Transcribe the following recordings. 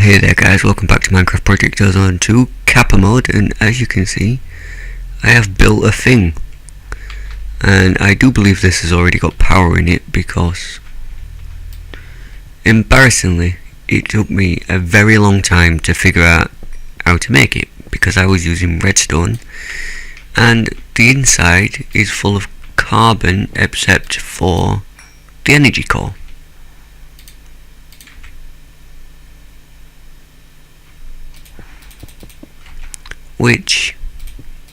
Hey there guys, welcome back to Minecraft Project Ozone 2 Kappa mode, and as you can see I have built a thing, and I do believe this has already got power in it because embarrassingly it took me a very long time to figure out how to make it because I was using redstone and the inside is full of carbon except for the energy core. Which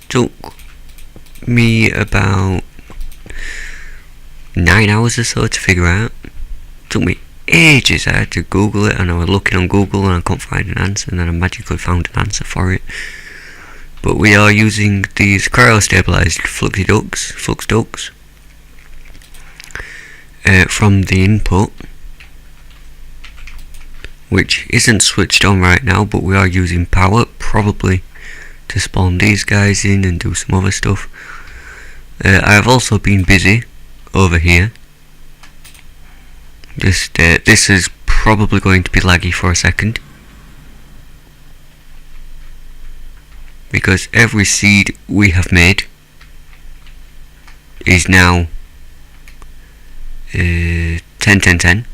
took me about 9 hours or so to figure out. Took me ages. I had to Google it, and I was looking on Google and I couldn't find an answer, and then I magically found an answer for it. But we are using these cryo-stabilized flux ducts from the input, which isn't switched on right now, but we are using power probably to spawn these guys in and do some other stuff. I have also been busy over here. This is probably going to be laggy for a second because every seed we have made is now 10 10 10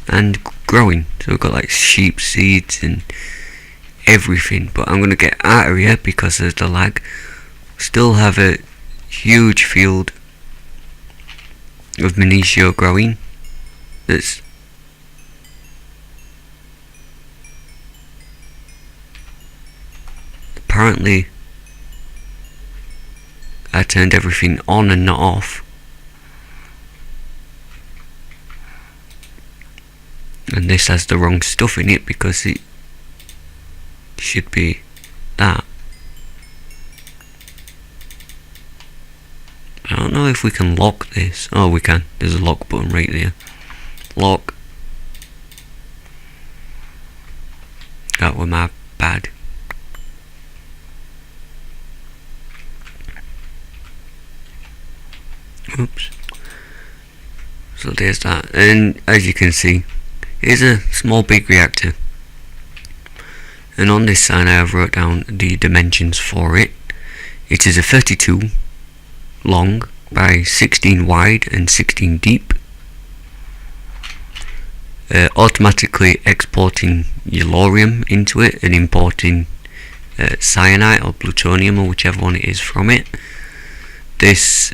and growing. So we've got like sheep seeds and everything, but I'm gonna get out of here because of the lag. Still have a huge field of Minecraft growing that's apparently I turned everything on and not off, and this has the wrong stuff in it because it should be that. I don't know if we can lock this. Oh, we can. There's a lock button right there. Lock. That was my bad. Oops. So there's that, and as you can see, here's a small big reactor. And on this side I have wrote down the dimensions for it. It is a 32 long by 16 wide and 16 deep. Automatically exporting uranium into it and importing cyanide or plutonium or whichever one it is from it. This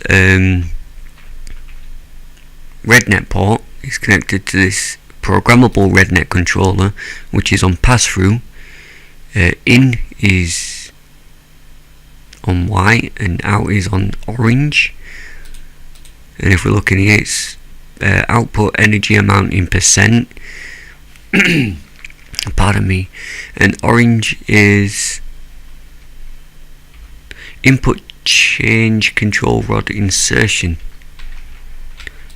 RedNet port is connected to this programmable RedNet controller, which is on pass-through. In is on white and out is on orange, and if we're looking here, it's output energy amount in percent pardon me, and orange is input change control rod insertion.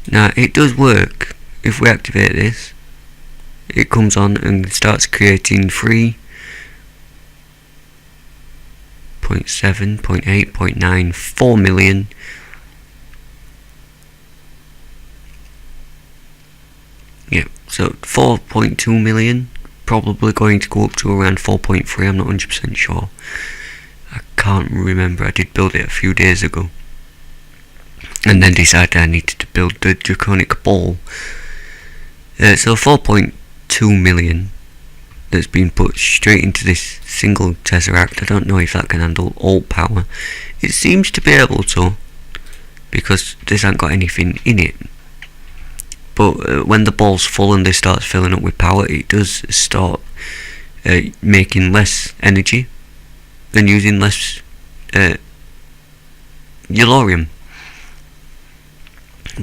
Now it does work. If we activate this, it comes on and starts creating 3.7, 0.8, 0.9, 4 million. Yeah, so 4.2 million, probably going to go up to around 4.3, I'm not 100% sure. I can't remember, I did build it a few days ago. And then decided I needed to build the draconic ball. So 4.2 million that's been put straight into this single tesseract. I don't know if that can handle alt power. It seems to be able to, because this ain't got anything in it. But when the ball's full and this starts filling up with power, it does start making less energy and using less uranium.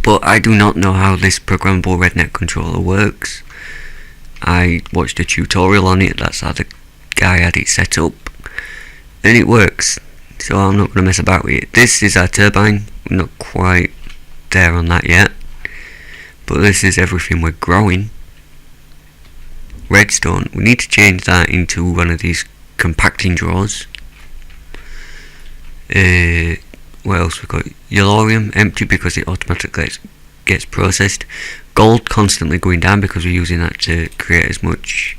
But I do not know how this programmable RedNet controller works. I watched a tutorial on it, that's how the guy had it set up, and it works, so I'm not going to mess about with it. This is our turbine. We're not quite there on that yet, but this is everything we're growing. Redstone, we need to change that into one of these compacting drawers. What else we got? Uranium, empty because it automatically gets processed. Gold constantly going down because we're using that to create as much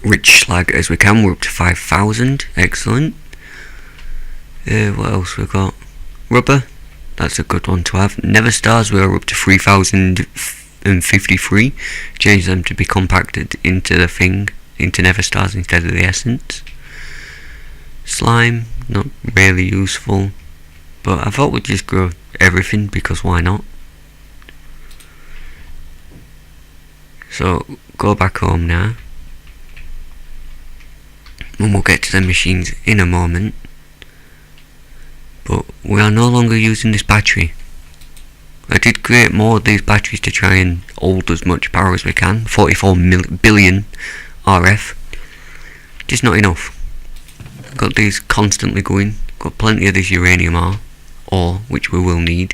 rich slag as we can. We're up to 5,000, excellent. What else we got? Rubber, that's a good one to have. Nether stars, we are up to 3,053. Change them to be compacted into the thing, into nether stars instead of the essence. Slime, not really useful, but I thought we'd just grow everything because why not? So go back home now, and we'll get to the machines in a moment. But we are no longer using this battery. I did create more of these batteries to try and hold as much power as we can. 44 billion RF. Just not enough. Got these constantly going. Got plenty of this uranium ore, which we will need.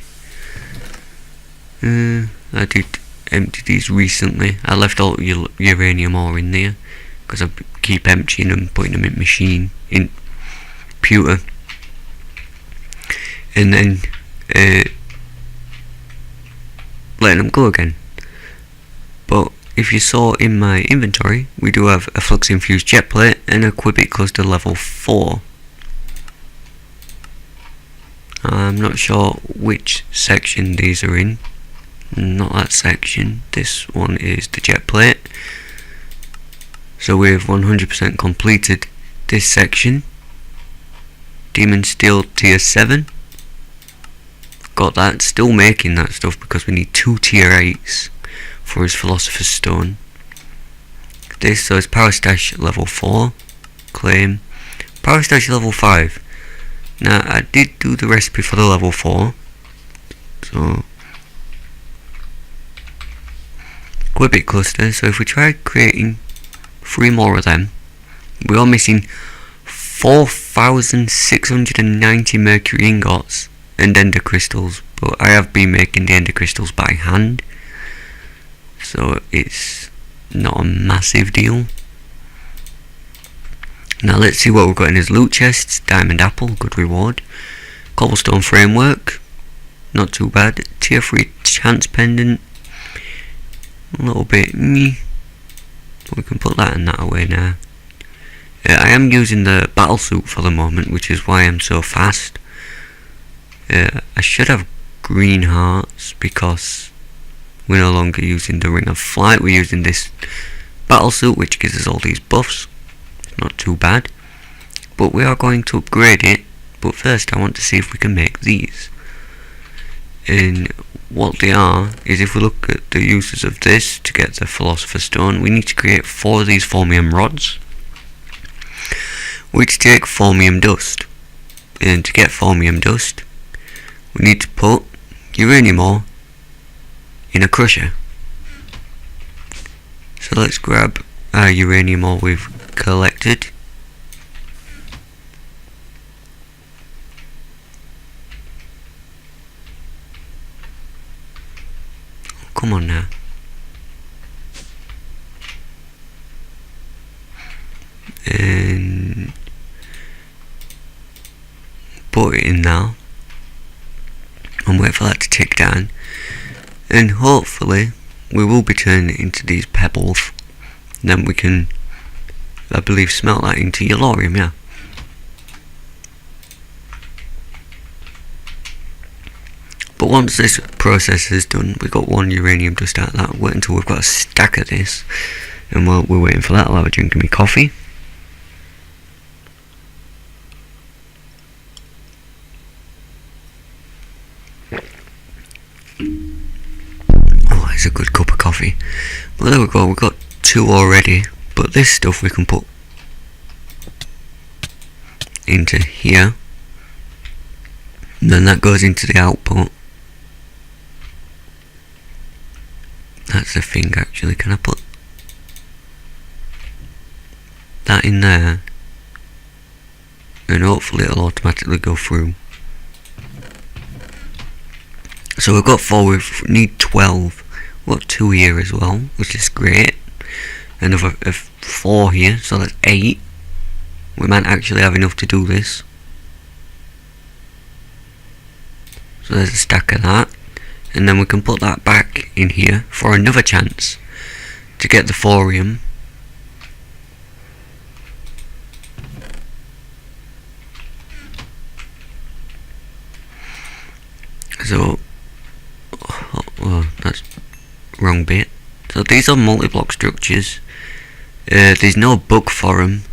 I did empty these recently. I left all uranium ore in there because I keep emptying them, putting them in machine, in pewter, and then letting them go again. But if you saw in my inventory, we do have a flux infused jet plate and a qubit cluster level 4. I'm not sure which section these are in. Not that section. This one is the jet plate. So we've 100% completed this section. Demon Steel tier 7. Got that. Still making that stuff because we need 2 tier 8s for his Philosopher's Stone. This, so it's Power Stash level 4. Claim. Power Stash level 5. Now I did do the recipe for the level 4. So qubit cluster, so if we try creating 3 more of them, we are missing 4,690 mercury ingots and ender crystals, but I have been making the ender crystals by hand, so it's not a massive deal. Now let's see what we've got in his loot chests. Diamond apple, good reward. Cobblestone framework, not too bad. Tier 3 chance pendant, a little bit we can put that and that away now. I am using the battle suit for the moment, which is why I'm so fast. I should have green hearts because we're no longer using the ring of flight. We're using this battle suit, which gives us all these buffs. Not too bad, but we are going to upgrade it. But first I want to see if we can make these. And what they are is, if we look at the uses of this to get the Philosopher's Stone, we need to create 4 of these formium rods, which take formium dust. And to get formium dust, we need to put uranium ore in a crusher. So let's grab our uranium ore we've collected. Come on now. And put it in now and wait for that to tick down, and hopefully we will be turning it into these pebbles. Then we can, I believe, smelt that into yellorium, yeah. But once this process is done, we got 1 uranium dust out of that. Wait until we've got a stack of this, and while we're waiting for that, I'll have a drink of my coffee. Oh, it's a good cup of coffee. Well, there we go, we've got 2 already, but this stuff we can put into here, and then that goes into the output. That's the thing, actually. Can I put that in there, and hopefully it'll automatically go through. So we've got 4, we need 12. We've got 2 here as well, which is great. Another 4 here, so that's 8. We might actually have enough to do this. So there's a stack of that, and then we can put that back in here for another chance to get the thorium. So, oh, that's wrong bit. So these are multi-block structures. There's no bug for them.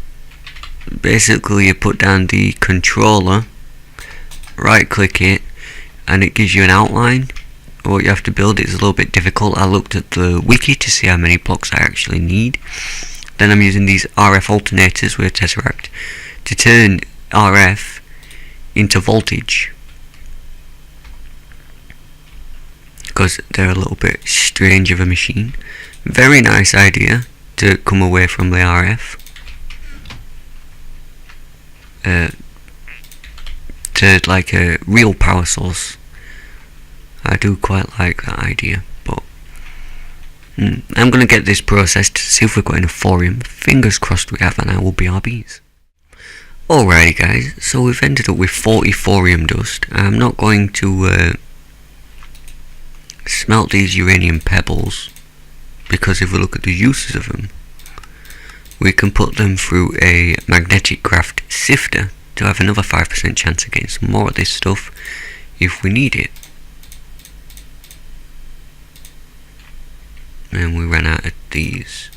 Basically, you put down the controller, right click it, and it gives you an outline of what you have to build. It's a little bit difficult. I looked at the wiki to see how many blocks I actually need. Then I'm using these RF alternators with a tesseract to turn RF into voltage, because they're a little bit strange of a machine. Very nice idea to come away from the RF to like a real power source. I do quite like that idea, but I'm going to get this processed to see if we've got enough thorium. Fingers crossed we have, and I will be RBs. Alrighty guys, so we've ended up with 40 thorium dust. I'm not going to smelt these uranium pebbles, because if we look at the uses of them, we can put them through a magnetic craft sifter to have another 5% chance of getting some more of this stuff if we need it. And we ran out of these.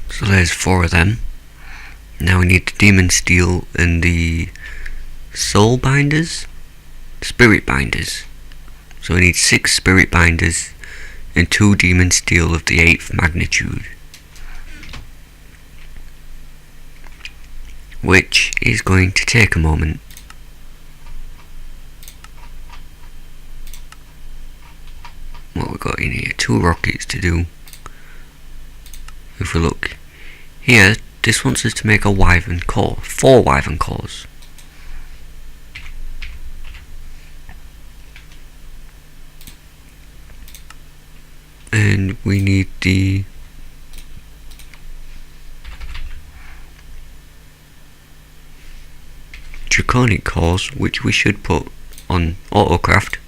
So there's 4 of them. Now we need the demon steel and the soul binders, spirit binders. So we need 6 spirit binders and 2 demon steel of the 8th magnitude, which is going to take a moment. What we got in here? 2 rockets to do. If we look here, this wants us to make a wyvern core, 4 wyvern cores. And we need the draconic cores, which we should put on autocraft.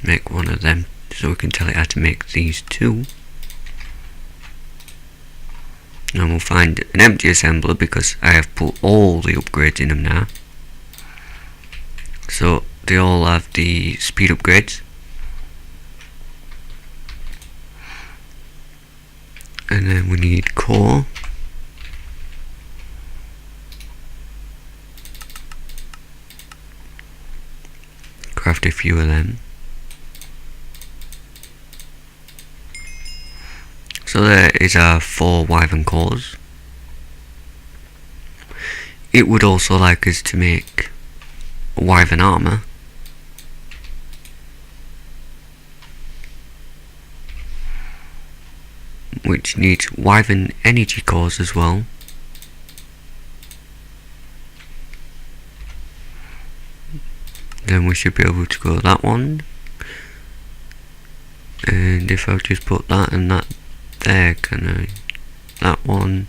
Make 1 of them so we can tell it how to make these 2. And we'll find an empty assembler because I have put all the upgrades in them now. So they all have the speed upgrades. And then we need core. Craft a few of them. So there is our 4 wyvern cores. It would also like us to make wyvern armor. Which needs wyvern energy cores as well. Then we should be able to go that one. And if I just put that and that there, can I? That one,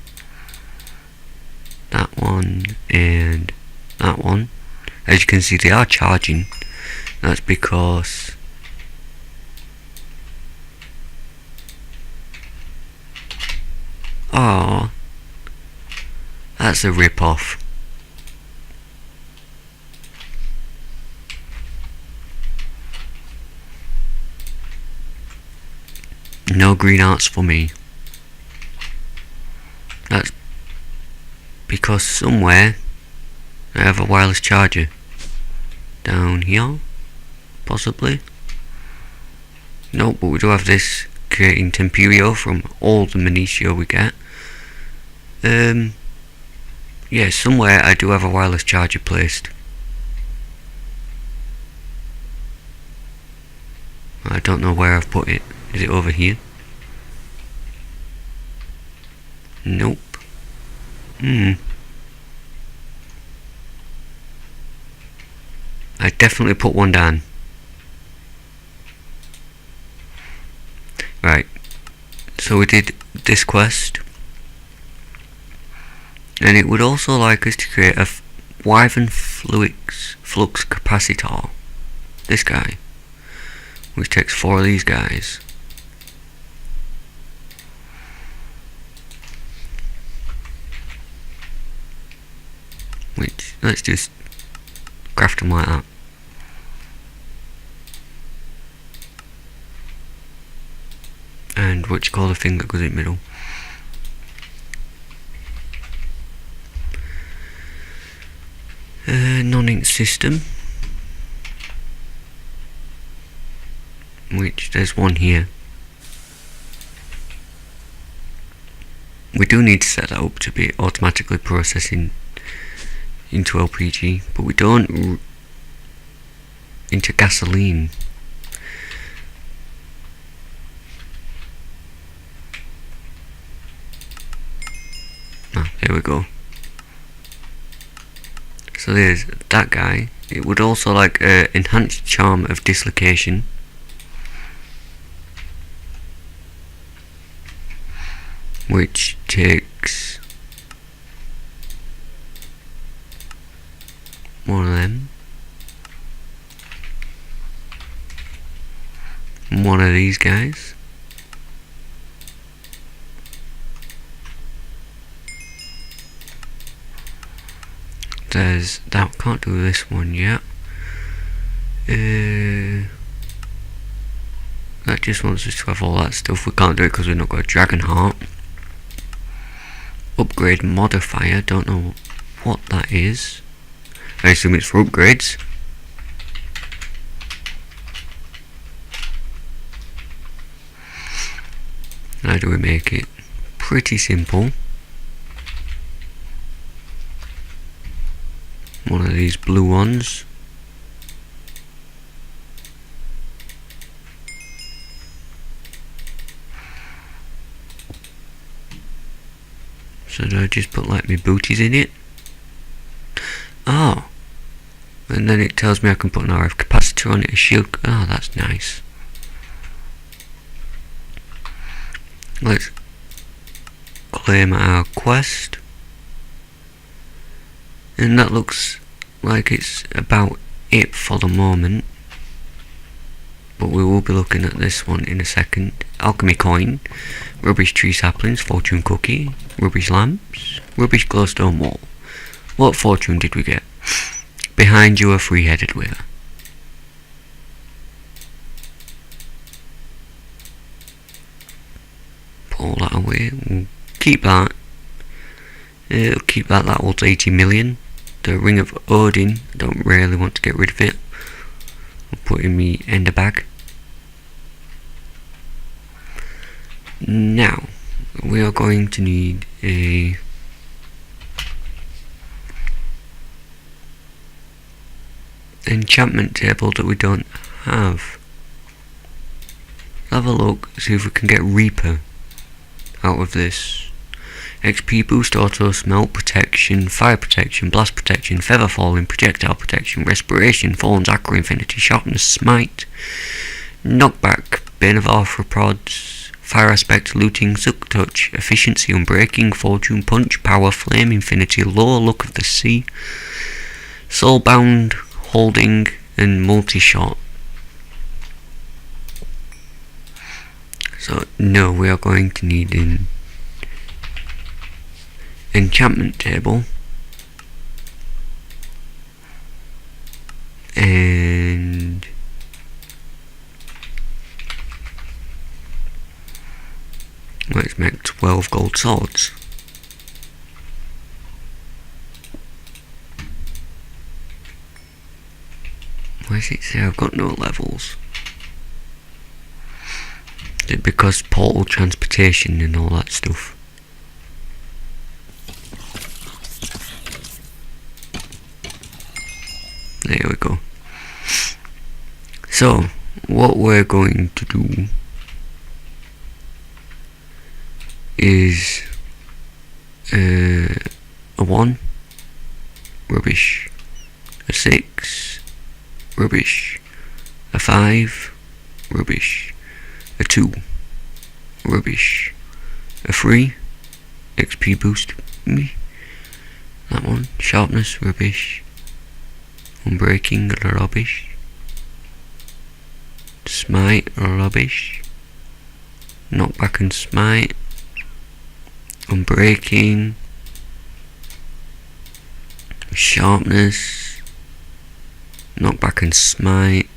and that one. As you can see, they are charging. That's because oh, that's a rip-off. No green arts for me. That's because somewhere I have a wireless charger. Down here, possibly. Nope, but we do have this creating Temperio from all the Minicio we get. Yeah, somewhere I do have a wireless charger placed. I don't know where I've put it. Is it over here? Nope. I definitely put one down. Right. So we did this quest. And it would also like us to create a wyvern flux capacitor. This guy. which takes 4 of these guys. Which, let's just craft them like that. And what you call the thing that goes in the middle? Non-ink system, which there's one here. We do need to set that up to be automatically processing into LPG, but we don't into gasoline. Ah, there we go. So there's that guy. It would also like enhanced charm of dislocation. Which takes one of them. One of these guys. There's that, can't do this one yet. That just wants us to have all that stuff. We can't do it because we've not got a dragon heart. Upgrade modifier, don't know what that is. I assume it's for upgrades. How do we make it? Pretty simple. One of these blue ones. So do I just put like my booties in it? Oh, and then it tells me I can put an RF capacitor on it, a shield. Oh, that's nice. Let's claim our quest. And that looks like it's about it for the moment. But we will be looking at this one in a second. Alchemy coin, rubbish tree saplings, fortune cookie, rubbish lamps, rubbish glowstone wall. What fortune did we get? Behind you a three-headed wither. Pull that away. We'll keep that. It'll keep that. That holds 80 million. The ring of Odin. Don't really want to get rid of it. I'll put in me ender bag. Now we are going to need a enchantment table that we don't have. Have a look, see if we can get Reaper out of this. XP boost, auto smelt protection, fire protection, blast protection, feather falling, projectile protection, respiration, fallen's acro infinity, sharpness, smite, knockback, bane of arthropods, fire aspect, looting, silk touch, efficiency, unbreaking, fortune punch, power, flame, infinity, lower look of the sea, soulbound, holding, and multi-shot. So no, we are going to need an enchantment table, and let's make 12 gold swords. Why does it say I've got no levels? Is it because portal transportation and all that stuff? There we go. So, what we're going to do is a 1, rubbish, a 6, rubbish, a 5, rubbish, a 2, rubbish, a 3, XP boost me, that one, sharpness, rubbish, unbreaking, rubbish, Smite, rubbish. Knockback and smite. Unbreaking. Sharpness. Knockback and smite.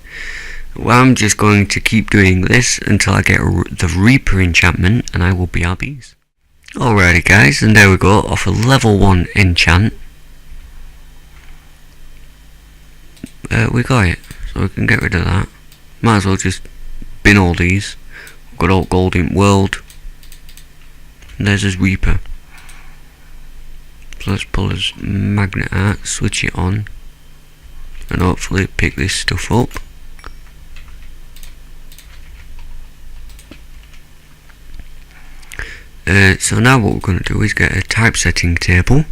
Well, I'm just going to keep doing this until I get the Reaper enchantment, and I will be our bees. Alrighty guys, and there we go, off a level 1 enchant. We got it, so we can get rid of that. Might as well just bin all these. We've got all golden world. And there's his Reaper. So let's pull his magnet out, switch it on, and hopefully pick this stuff up. So now what we're going to do is get a typesetting table.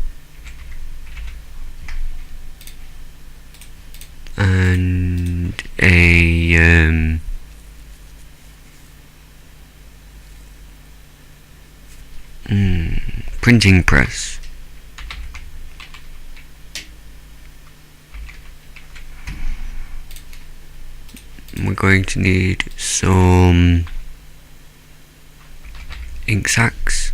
And a printing press. We're going to need some ink sacks,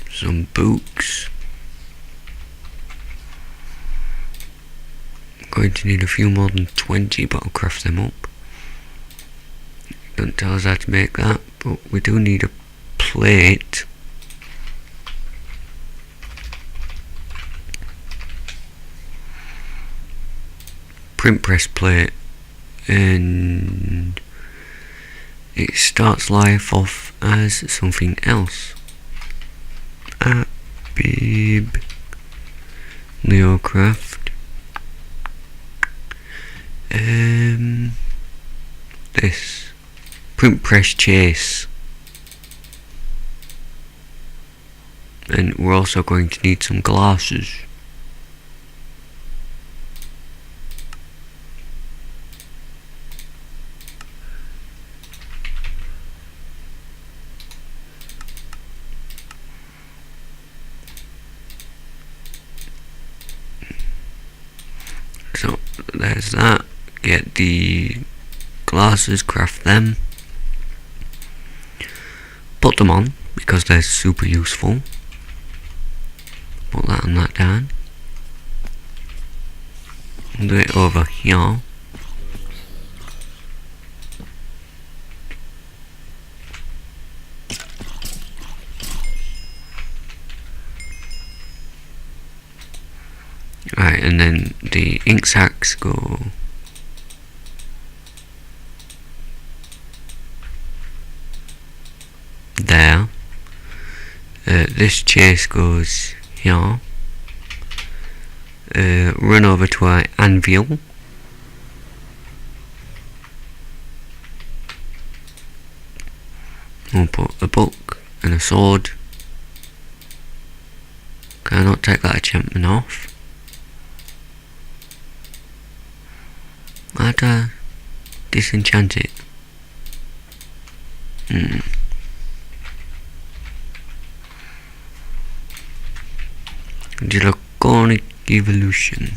some books. I'm going to need a few more than 20, but I'll craft them up. Don't tell us how to make that, but we do need a plate. Print press plate, and it starts life off as something else. Bib Leocraft. This print press chase, and we're also going to need some glasses. So there's that. Get the glasses, craft them, put them on because they're super useful. Put that and that down. I'll do it over here. Right, and then the ink sacks go there. This chase goes here. Run over to our anvil. We'll put a book and a sword. Can I not take that enchantment off? I'd disenchant it. Draconic evolution.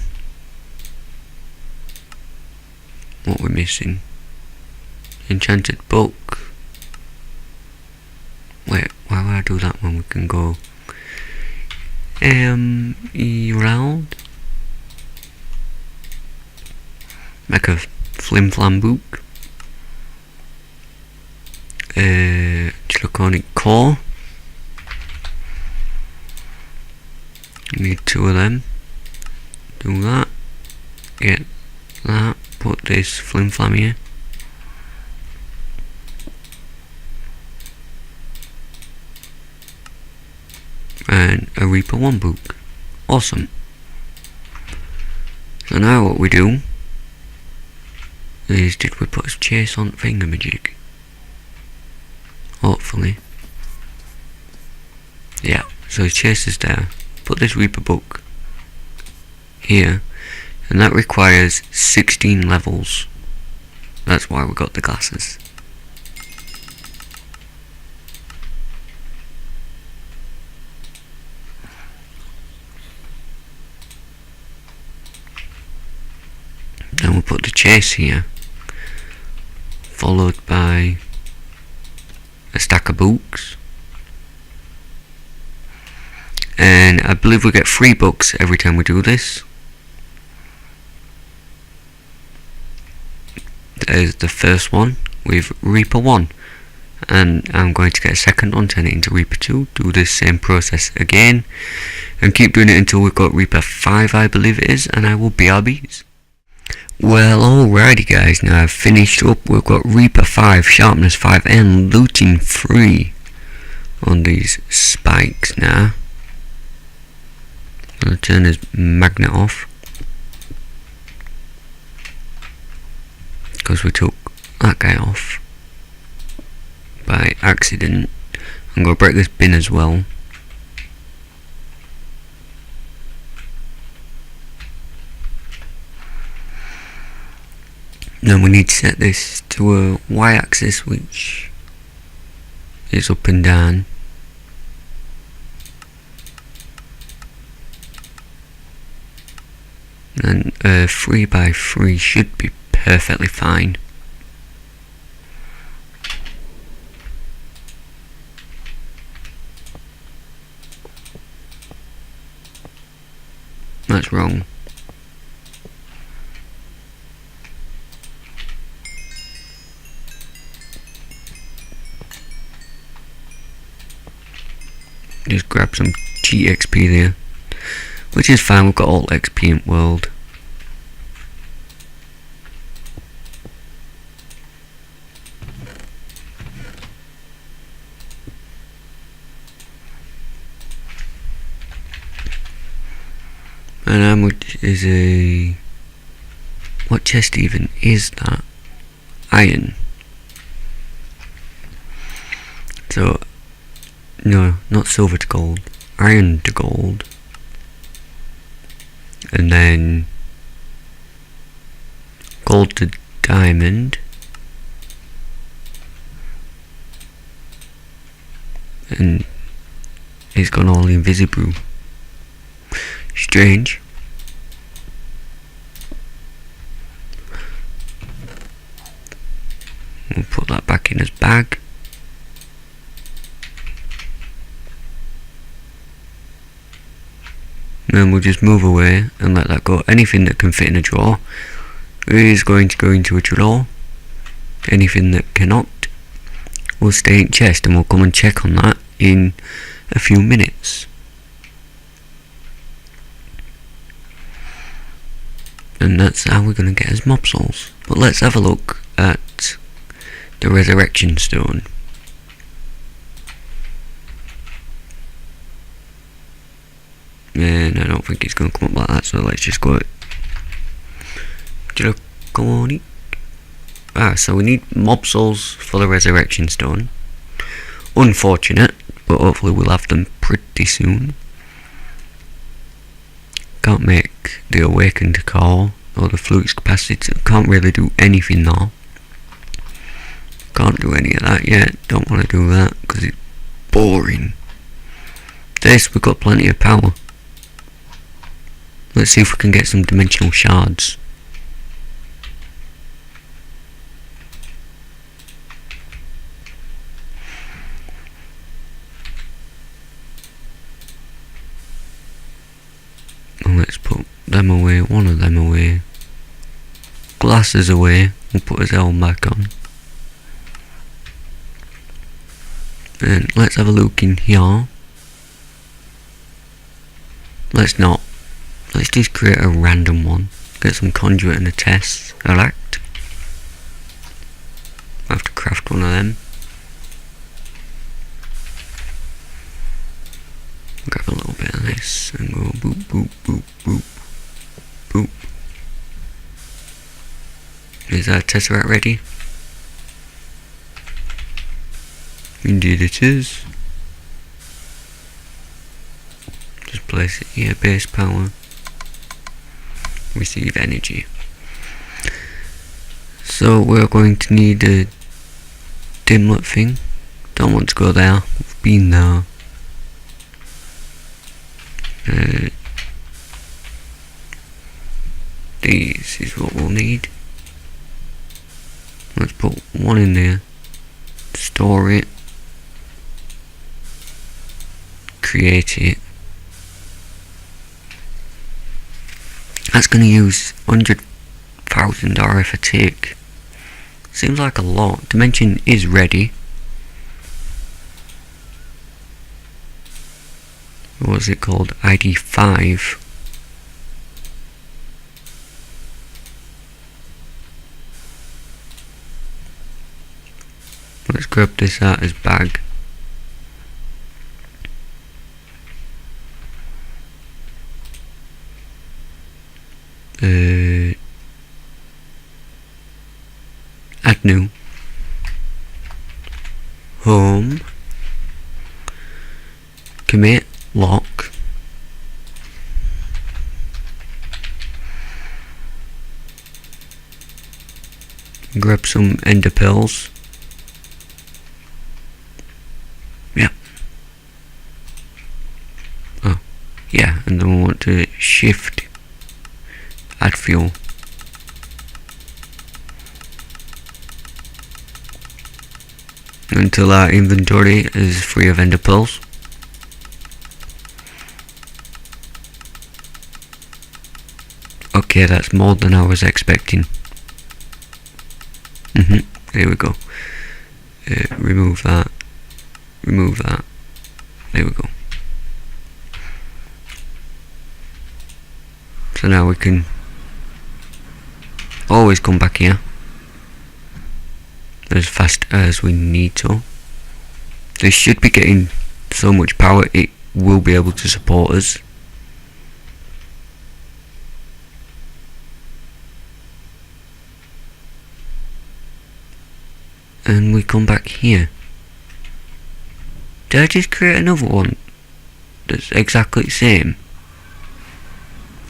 What we're missing? Enchanted book. Wait, why would I do that when we can go round? Make a flim flam book. Draconic core. Need 2 of them. Do that. Get that. Put this flim flam here. And a Reaper 1 book. Awesome. So now what we do is, did we put a chase on thingamajig? Hopefully. Yeah, so his chase is there. Put this Reaper book here, and that requires 16 levels. That's why we got the glasses. put the chase here, followed by a stack of books, and I believe we get 3 books every time we do this. There's the first one with Reaper 1, and I'm going to get a second one, turn it into Reaper 2, do this same process again, and keep doing it until we've got Reaper 5, I believe it is, and I will BRBs. Well, alrighty guys, now I've finished up. We've got Reaper 5, Sharpness 5, and Looting 3 on these spikes now. I'm going to turn his magnet off, because we took that guy off by accident. I'm going to break this bin as well. Then we need to set this to a y-axis, which is up and down. And 3x3 should be perfectly fine. That's wrong. Just grab some cheat XP there, which is fine. We've got all XP in world. And how much is a... what chest even is that? Iron. So, no, not silver to gold. Iron to gold. And then gold to diamond. And it's gone all invisible. Strange. We'll put that back in his bag. Then we'll just move away and let that go. Anything that can fit in a drawer is going to go into a drawer. Anything that cannot will stay in chest, and we'll come and check on that in a few minutes. And that's how we're going to get his mob souls. But let's have a look at the resurrection stone. And I don't think it's going to come up like that, so let's just go DRACONIC. So we need mob souls for the resurrection stone. Unfortunate, but hopefully we'll have them pretty soon. Can't make the awakened call or the flux capacity. Can't really do anything now. Can't do any of that yet. Don't want to do that because it's boring. This, we've got plenty of power. Let's see if we can get some dimensional shards. And let's put them away, one of them away. Glasses away, we'll put his helm back on. And let's have a look in here. Let's not. Let's just create a random one. Get some conduit and a test. Elect. I have to craft one of them. Grab a little bit of this and go boop boop boop boop boop. Is our tesseract ready? Indeed it is. Just place it here, base power. Receive energy. So we're going to need a dimlet thing. Don't want to go there. We've been there. This is what we'll need. one in there. Store it. Create it. That's going to use 100,000 RF a tick. Seems like a lot. Dimension is ready. What was it called? ID5. Let's grab this out as bag. Add new. Home. Commit. Lock. Grab some ender pearls. Yeah. Oh, yeah, and then we want to shift. Add fuel. Until our inventory is free of ender pearls. Okay, that's more than I was expecting. There we go. Remove that. Remove that. There we go. So now we can always come back here as fast as we need to. This should be getting so much power it will be able to support us. And we come back here. Did I just create another one that's exactly the same?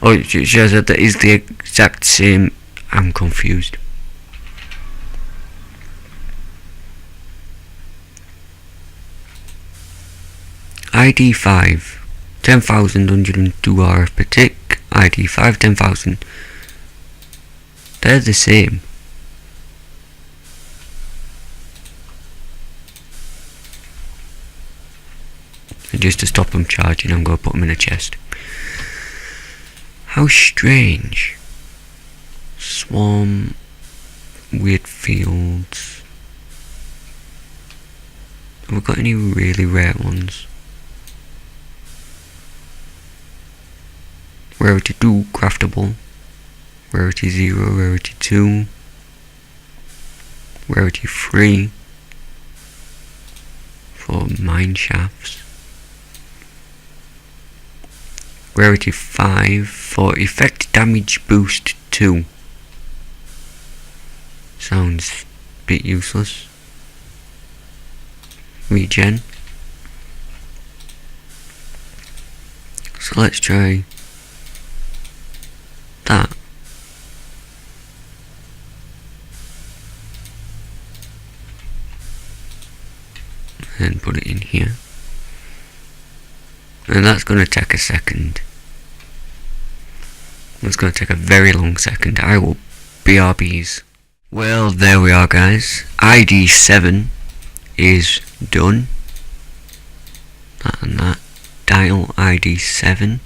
Oh, it shows that that is the exact same. I'm confused. ID5 10,102 RF per tick. ID5 10,000. They're the same. And just to stop them charging, I'm going to put them in a chest. How strange. Swarm. Weird fields. Have we got any really rare ones? Rarity 2, craftable. Rarity 0, rarity 2. Rarity 3. For mine shafts. Rarity 5 for effect damage boost 2. Sounds a bit useless. Regen. So let's try that. And put it in here. And that's going to take a second. It's going to take a very long second. I will BRBs. Well, there we are, guys. ID 7 is done. That and that. Dial ID 7.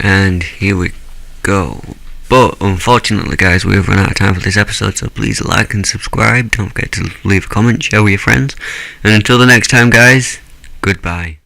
And here we go. But unfortunately, guys, we have run out of time for this episode, so please like and subscribe. Don't forget to leave a comment, share with your friends. And until the next time, guys, goodbye.